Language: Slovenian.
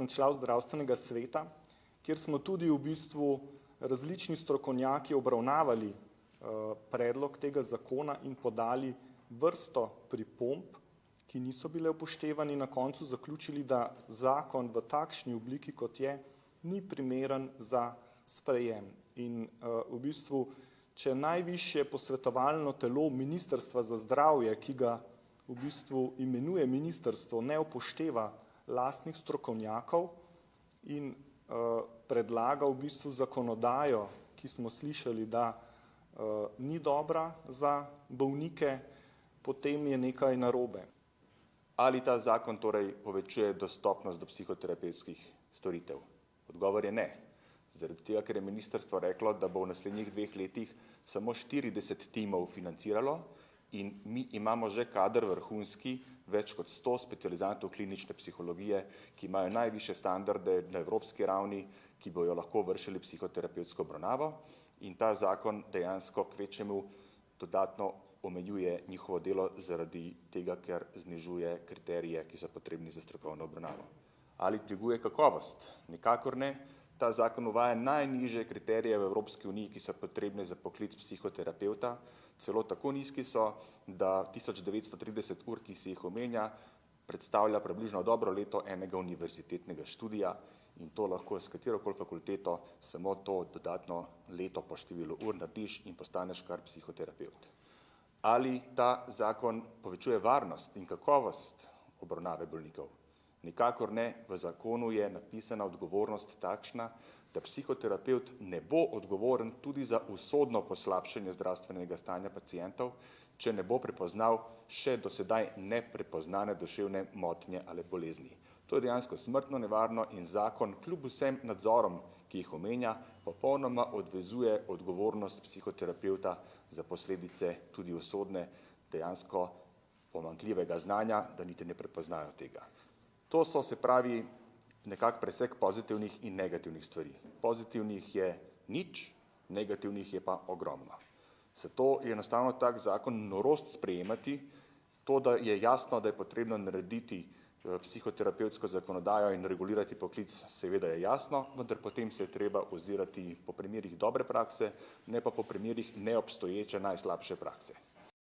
sem član zdravstvenega sveta, kjer smo tudi v bistvu različni strokovnjaki obravnavali predlog tega zakona in podali vrsto pripomb, ki niso bile upoštevani, na koncu zaključili, da zakon v takšni obliki, kot je, ni primeren za sprejem. In v bistvu, če najvišje posvetovalno telo Ministrstva za zdravje, ki ga v bistvu imenuje ministrstvo, ne upošteva lastnih strokovnjakov in predlaga v bistvu zakonodajo, ki smo slišali, da ni dobra za bolnike, potem je nekaj narobe. Ali ta zakon torej povečuje dostopnost do psihoterapevtskih storitev? Odgovor je ne. Zaradi tega, ker je ministrstvo reklo, da bo v naslednjih 2 letih samo 40 timov financiralo in mi imamo že kader vrhunski, več kot 100 specializantov klinične psihologije, ki imajo najvišje standarde na evropski ravni, ki bojo lahko vršili psihoterapevtsko obravnavo, in ta zakon dejansko kvečjemu dodatno omejuje njihovo delo zaradi tega, ker znižuje kriterije, ki so potrebni za strokovno obravnavo. Ali dviguje kakovost? Nikakor ne. Ta zakon uvaja najnižje kriterije v Evropski uniji, ki so potrebne za poklic psihoterapevta, celo tako nizki so, da 1930 ur, ki se jih omenja, predstavlja približno dobro leto enega univerzitetnega študija, in to lahko s katerokoli fakulteto samo to dodatno leto po številu ur narediš in postaneš kar psihoterapevt. Ali ta zakon povečuje varnost in kakovost obravnave bolnikov? Nikakor ne. V zakonu je napisana odgovornost takšna, da psihoterapevt ne bo odgovoren tudi za usodno poslabšanje zdravstvenega stanja pacientov, če ne bo prepoznal še do sedaj neprepoznane duševne motnje ali bolezni. To je dejansko smrtno nevarno in zakon kljub vsem nadzorom, ki jih omenja, popolnoma odvezuje odgovornost psihoterapevta za posledice tudi usodne, dejansko pomanjkljivega znanja, da niti ne prepoznajo tega. To so, se pravi, nekak presek pozitivnih in negativnih stvari. Pozitivnih je nič, negativnih je pa ogromno. Zato je enostavno tak zakon norost sprejemati. To, da je jasno, da je potrebno narediti psihoterapevtsko zakonodajo in regulirati poklic, seveda je jasno, vendar potem se je treba ozirati po primerih dobre prakse, ne pa po primerih neobstoječe najslabše prakse.